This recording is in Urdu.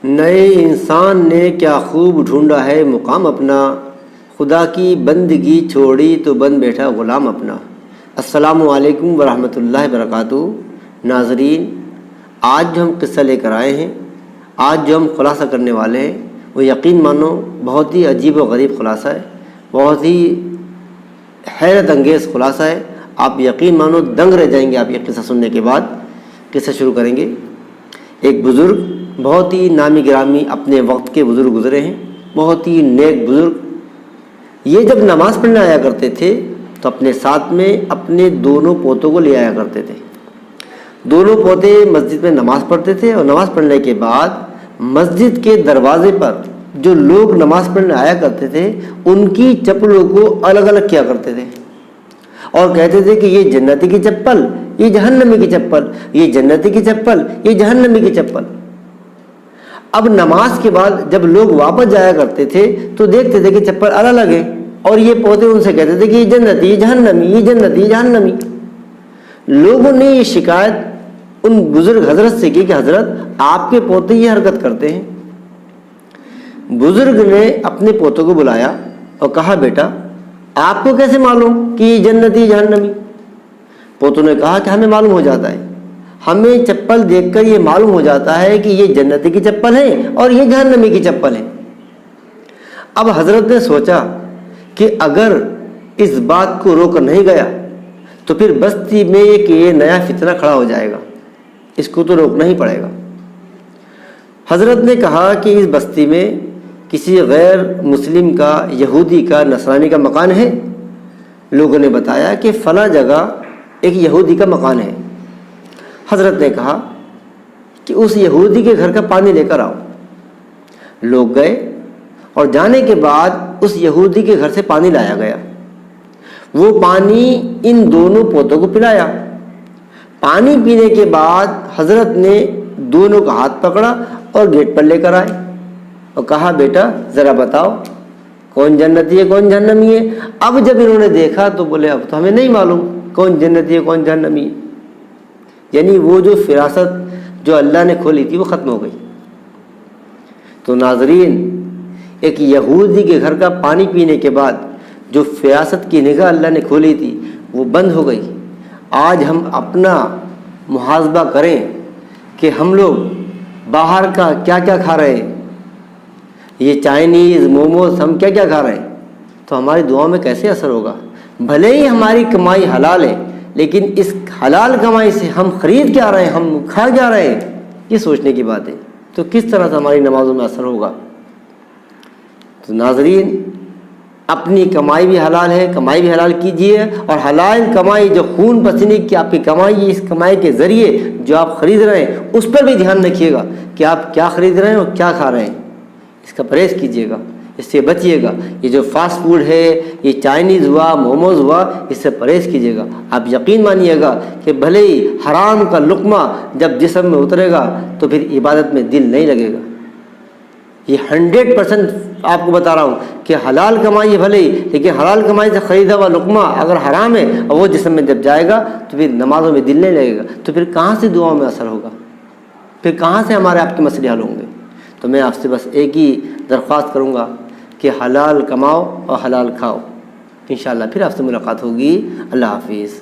نئے انسان نے کیا خوب ڈھونڈا ہے مقام اپنا، خدا کی بندگی چھوڑی تو بن بیٹھا غلام اپنا۔ السلام علیکم ورحمۃ اللہ وبرکاتہ۔ ناظرین، آج جو ہم قصہ لے کر آئے ہیں، آج جو ہم خلاصہ کرنے والے ہیں، وہ یقین مانو بہت ہی عجیب و غریب خلاصہ ہے، بہت ہی حیرت انگیز خلاصہ ہے۔ آپ یقین مانو دنگ رہ جائیں گے آپ یہ قصہ سننے کے بعد۔ قصہ شروع کریں گے۔ ایک بزرگ، بہت ہی نامی گرامی اپنے وقت کے بزرگ گزرے ہیں، بہت ہی نیک بزرگ۔ یہ جب نماز پڑھنے آیا کرتے تھے تو اپنے ساتھ میں اپنے دونوں پوتوں کو لے آیا کرتے تھے۔ دونوں پوتے مسجد میں نماز پڑھتے تھے، اور نماز پڑھنے کے بعد مسجد کے دروازے پر جو لوگ نماز پڑھنے آیا کرتے تھے ان کی چپلوں کو الگ الگ کیا کرتے تھے، اور کہتے تھے کہ یہ جنتی کی چپل، یہ جہنمی کی چپل، یہ جنتی کی چپل، یہ جہنمی کی چپل۔ اب نماز کے بعد جب لوگ واپس جایا کرتے تھے تو دیکھتے تھے کہ چپل الگ الگ ہے، اور یہ پوتے ان سے کہتے تھے کہ یہ جنتی، یہ جہنمی، یہ جنتی، یہ جہنمی۔ لوگوں نے یہ شکایت ان بزرگ حضرت سے کی کہ حضرت آپ کے پوتے یہ حرکت کرتے ہیں۔ بزرگ نے اپنے پوتوں کو بلایا اور کہا بیٹا آپ کو کیسے معلوم کہ یہ جنتی جہنمی؟ پوتوں نے کہا کہ ہمیں معلوم ہو جاتا ہے، ہمیں چپل دیکھ کر یہ معلوم ہو جاتا ہے کہ یہ جنتی کی چپل ہے اور یہ جہنمی کی چپل ہے۔ اب حضرت نے سوچا کہ اگر اس بات کو روک نہیں گیا تو پھر بستی میں ایک یہ نیا فتنہ کھڑا ہو جائے گا، اس کو تو روکنا ہی پڑے گا۔ حضرت نے کہا کہ اس بستی میں کسی غیر مسلم کا، یہودی کا، نصرانی کا مکان ہے؟ لوگوں نے بتایا کہ فلاں جگہ ایک یہودی کا مکان ہے۔ حضرت نے کہا کہ اس یہودی کے گھر کا پانی لے کر آؤ۔ لوگ گئے، اور جانے کے بعد اس یہودی کے گھر سے پانی لایا گیا۔ وہ پانی ان دونوں پوتوں کو پلایا۔ پانی پینے کے بعد حضرت نے دونوں کا ہاتھ پکڑا اور گیٹ پر لے کر آئے اور کہا بیٹا ذرا بتاؤ کون جنتی ہے کون جہنمی ہے؟ اب جب انہوں نے دیکھا تو بولے اب تو ہمیں نہیں معلوم کون جنتی ہے کون جہنمی ہے۔ یعنی وہ جو فراست جو اللہ نے کھولی تھی وہ ختم ہو گئی۔ تو ناظرین، ایک یہودی کے گھر کا پانی پینے کے بعد جو فراست کی نگاہ اللہ نے کھولی تھی وہ بند ہو گئی۔ آج ہم اپنا محاسبہ کریں کہ ہم لوگ باہر کا کیا کیا کھا رہے ہیں، یہ چائنیز، موموز، ہم کیا کیا کھا رہے ہیں، تو ہماری دعاؤں میں کیسے اثر ہوگا؟ بھلے ہی ہماری کمائی حلال ہے، لیکن اس حلال کمائی سے ہم خرید کیا رہے ہیں، ہم کھا کیا رہے ہیں، یہ سوچنے کی بات ہے۔ تو کس طرح سے ہماری نمازوں میں اثر ہوگا؟ تو ناظرین، اپنی کمائی بھی حلال ہے، کمائی بھی حلال کیجیے، اور حلال کمائی جو خون پسینے کی آپ کی کمائی ہے، اس کمائی کے ذریعے جو آپ خرید رہے ہیں اس پر بھی دھیان رکھیے گا کہ آپ کیا خرید رہے ہیں اور کیا کھا رہے ہیں، اس کا پرہیز کیجیے گا، اس سے بچیے گا۔ یہ جو فاسٹ فوڈ ہے، یہ چائنیز ہوا، موموز ہوا، اس سے پرہیز کیجیے گا۔ آپ یقین مانیے گا کہ بھلے ہی حرام کا لقمہ جب جسم میں اترے گا تو پھر عبادت میں دل نہیں لگے گا۔ یہ 100% آپ کو بتا رہا ہوں کہ حلال کمائی ہے بھلے ہی، لیکن حلال کمائی سے خریدا ہوا لقمہ اگر حرام ہے اور وہ جسم میں جب جائے گا تو پھر نمازوں میں دل نہیں لگے گا، تو پھر کہاں سے دعاؤں میں اثر ہوگا؟ پھر کہاں سے ہمارے آپ کے مسئلے حل ہوں گے؟ تو میں آپ سے بس ایک ہی درخواست کروں گا کہ حلال کماؤ اور حلال کھاؤ۔ انشاءاللہ پھر آپ سے ملاقات ہوگی۔ اللہ حافظ۔